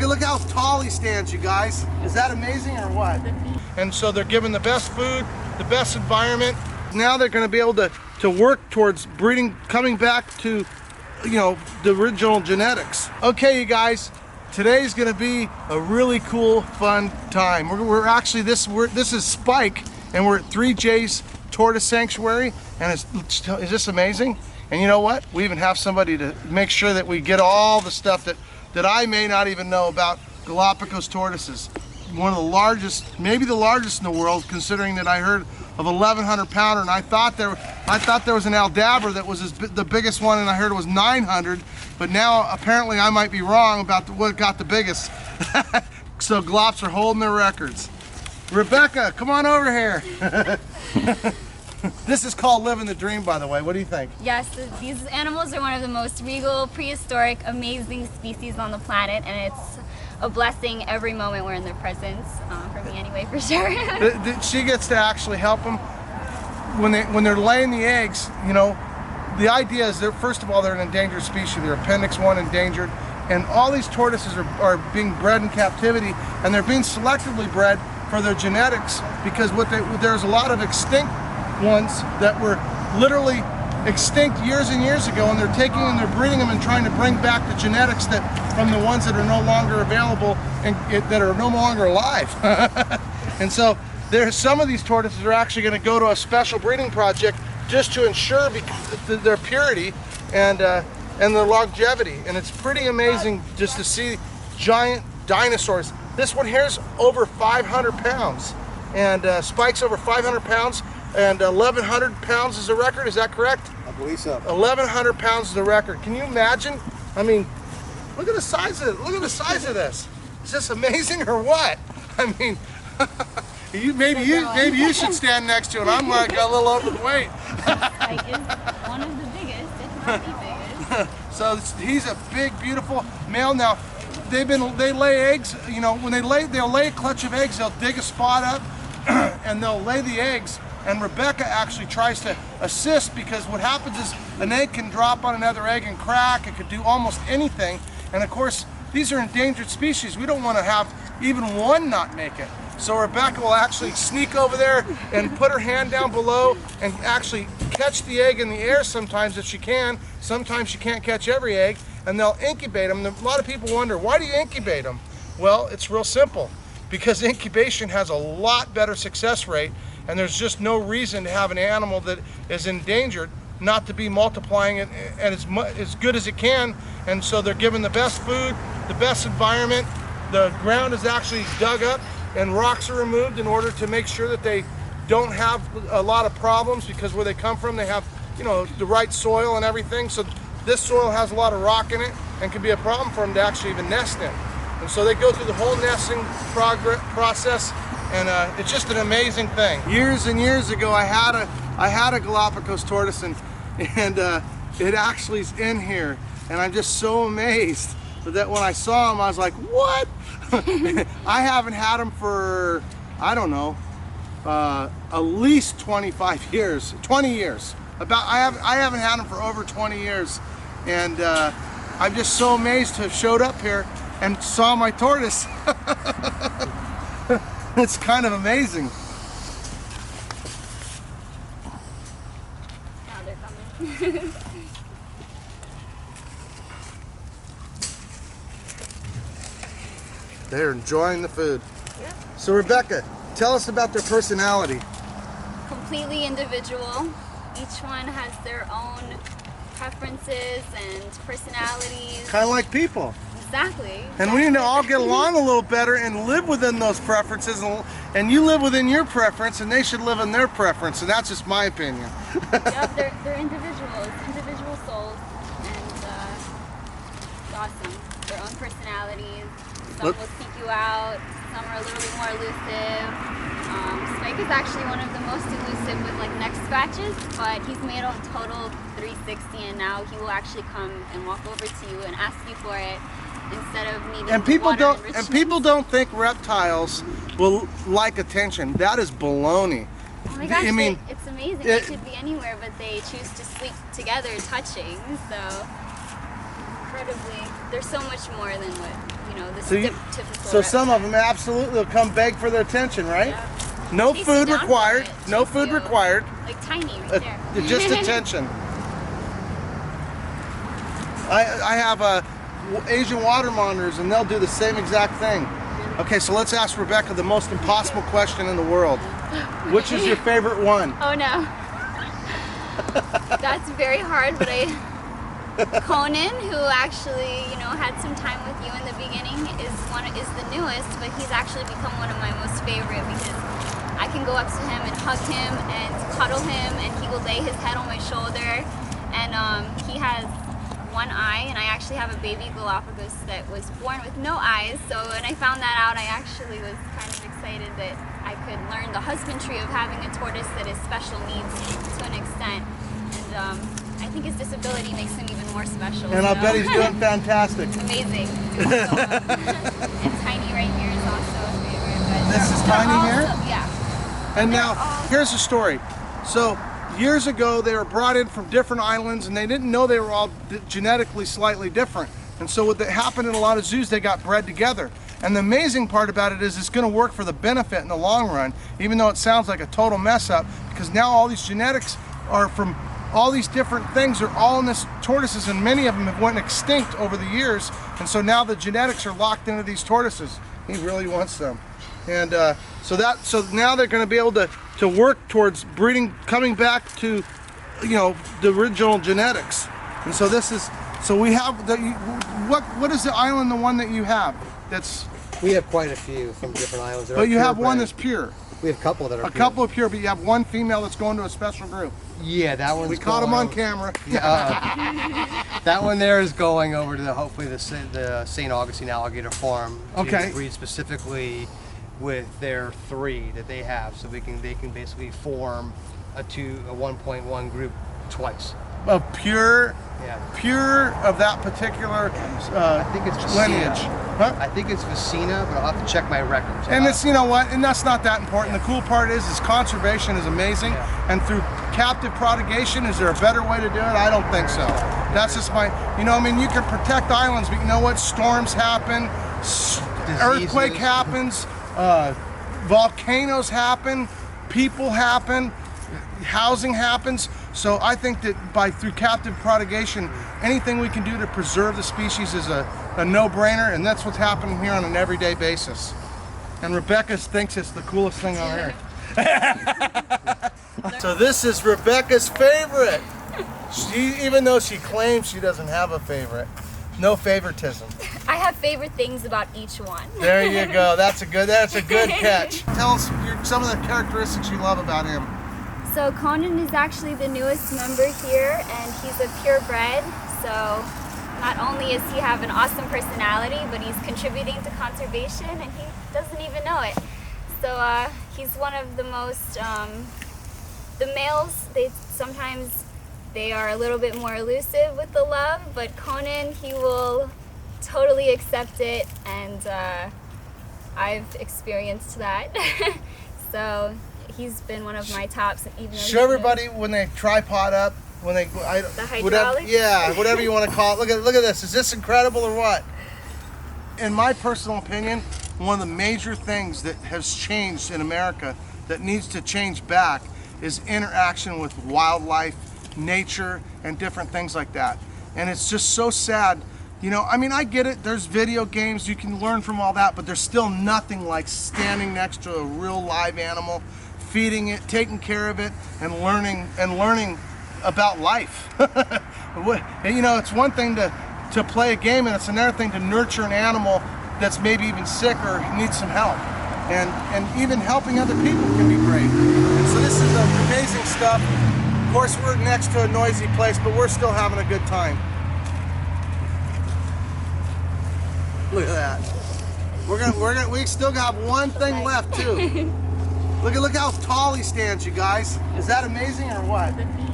Look how tall he stands, you guys. Is that amazing or what? And so they're given the best food, the best environment. Now they're going to be able to work towards breeding, coming back to, you know, the original genetics. Okay, you guys, today's going to be a really cool, fun time. We're actually, this is Spike, and we're at Three Jay Tortoise Sanctuary, and is this amazing? And you know what? We even have somebody to make sure that we get all the stuff that I may not even know about Galapagos tortoises. One of the largest, maybe the largest in the world, considering that I heard of 1,100 pounder, and I thought there was an Aldabra that was the biggest one, and I heard it was 900, but now apparently I might be wrong about what got the biggest. So Glops are holding their records. Rebecca, come on over here. This is called living the dream, by the way. What do you think? Yes, these animals are one of the most regal, prehistoric, amazing species on the planet, and it's a blessing every moment we're in their presence, for me anyway, for sure. She gets to actually help them when they're laying the eggs. You know, the idea is that first of all, they're an endangered species. They're Appendix 1 endangered, and all these tortoises are being bred in captivity, and they're being selectively bred for their genetics, because there's a lot of extinct ones that were literally extinct years and years ago, and they're taking and they're breeding them and trying to bring back the genetics from the ones that are no longer available and that are no longer alive. And so some of these tortoises are actually going to go to a special breeding project just to ensure their purity and their longevity. And it's pretty amazing just to see giant dinosaurs. This one here is over 500 pounds, and Spike's over 500 pounds. And 1,100 pounds is the record, is that correct? I believe so. 1,100 pounds is the record. Can you imagine? I mean, look at the size of it. Look at the size of this. Is this amazing or what? I mean, maybe you should stand next to it. I'm like a little overweight. Spike is one of the biggest, if not the biggest. So he's a big, beautiful male. Now, they lay eggs. You know, when they'll lay a clutch of eggs. They'll dig a spot up, and they'll lay the eggs. And Rebecca actually tries to assist, because what happens is an egg can drop on another egg and crack. It could do almost anything. And of course, these are endangered species. We don't want to have even one not make it. So Rebecca will actually sneak over there and put her hand down below and actually catch the egg in the air sometimes if she can. Sometimes she can't catch every egg, and they'll incubate them. A lot of people wonder, why do you incubate them? Well, it's real simple. Because incubation has a lot better success rate, and there's just no reason to have an animal that is endangered not to be multiplying it and as good as it can. And so they're given the best food, the best environment. The ground is actually dug up and rocks are removed in order to make sure that they don't have a lot of problems, because where they come from, they have, you know, the right soil and everything. So this soil has a lot of rock in it and can be a problem for them to actually even nest in. And so they go through the whole nesting process, and it's just an amazing thing. Years and years ago, I had a Galapagos tortoise, and it actually is in here, and I'm just so amazed that when I saw him, I was like, what? I haven't had him for, I don't know, at least 25 years, 20 years. I haven't had him for over 20 years, and I'm just so amazed to have showed up here and saw my tortoise. It's kind of amazing. Now they're coming. They're enjoying the food. Yep. So Rebecca, tell us about their personality. Completely individual. Each one has their own preferences and personalities. Kind of like people. Exactly. And we need to all get along a little better and live within those preferences, and you live within your preference, and they should live in their preference, and that's just my opinion. Yep, they're individuals, individual souls, and it's awesome. Their own personalities. Some will seek you out, some are a little bit more elusive. Spike is actually one of the most elusive with like neck scratches, but he's made a total 360, and now he will actually come and walk over to you and ask you for it. Instead of needing people don't think reptiles will like attention. That is baloney. Oh my gosh, I mean, it's amazing. They could be anywhere, but they choose to sleep together touching. So incredibly, they're so much more than what you know, the So, typical so some of reptile. them absolutely will come beg for their attention, right? Yeah. No Chase food you down required. for it, No chase food you. required. Like tiny right there. Just attention. I have Asian water monitors, and they'll do the same exact thing. Okay, so let's ask Rebecca the most impossible question in the world. Which is your favorite one? Oh no. That's very hard, but Conan, who actually, you know, had some time with you in the beginning, is the newest, but he's actually become one of my most favorite because I can go up to him and hug him and cuddle him, and he will lay his head on my shoulder. And he has one eye, and I actually have a baby Galapagos that was born with no eyes. So when I found that out, I actually was kind of excited that I could learn the husbandry of having a tortoise that is special needs to an extent. And I think his disability makes him even more special. And I bet he's doing fantastic. Amazing. And Tiny right here is also a favorite. But This is they're Tiny all here? so- yeah. And now, here's the story. So, years ago, they were brought in from different islands, and they didn't know they were all genetically slightly different. And so what happened in a lot of zoos, they got bred together. And the amazing part about it is it's going to work for the benefit in the long run, even though it sounds like a total mess up, because now all these genetics are from all these different things are all in this tortoises, and many of them have went extinct over the years. And so now the genetics are locked into these tortoises. He really wants them. And so now they're going to be able to work towards breeding, coming back to, you know, the original genetics. And so this is, so we have the, what is the island, the one that you have? That's, we have quite a few from different islands. That but are you have one purebred. that's pure. We have a couple that are A couple of pure, but you have one female that's going to a special group. Yeah, that one's We caught him on going- camera. Yeah, that one there is going over to hopefully the St. Augustine Alligator Farm to Okay. breed specifically with their 3 that they have, so they can basically form a 1.1 group twice. Of pure, Yeah. pure of that particular I think it's Vicina. lineage. Huh? I think it's Vicina, but I'll have to check my records. And it's, you know what, and that's not that important. The cool part is conservation is amazing. Yeah. And through captive propagation, is there a better way to do it? I don't think so. That's just my, you know, I mean, you can protect islands, but you know what? Storms happen, earthquake happens, volcanoes happen, people happen, housing happens. So I think that through captive propagation, anything we can do to preserve the species is a no-brainer, and that's what's happening here on an everyday basis. And Rebecca thinks it's the coolest thing on earth. So this is Rebecca's favorite. Even though she claims she doesn't have a favorite, no favoritism. I have favorite things about each one. There you go. That's a good catch. Tell us some of the characteristics you love about him. So Conan is actually the newest member here, and he's a purebred. So not only is he have an awesome personality, but he's contributing to conservation, and he doesn't even know it. So he's one of the most. The males, they are a little bit more elusive with the love, but Conan, he will totally accept it, and I've experienced that. So he's been one of my tops. Even Show everybody when they tripod up, when they the whatever, hydraulics? yeah, whatever you want to call it. Look at this. Is this incredible or what? In my personal opinion, one of the major things that has changed in America that needs to change back is interaction with wildlife, nature, and different things like that. And it's just so sad. You know, I mean, I get it. There's video games, you can learn from all that, but there's still nothing like standing next to a real live animal, feeding it, taking care of it, and learning about life. You know, it's one thing to play a game, and it's another thing to nurture an animal that's maybe even sick or needs some help. And even helping other people can be great. And so this is amazing stuff. Of course, we're next to a noisy place, but we're still having a good time. Look at that. We still got one thing left too. Look how tall he stands, you guys. Is that amazing or what? The feet.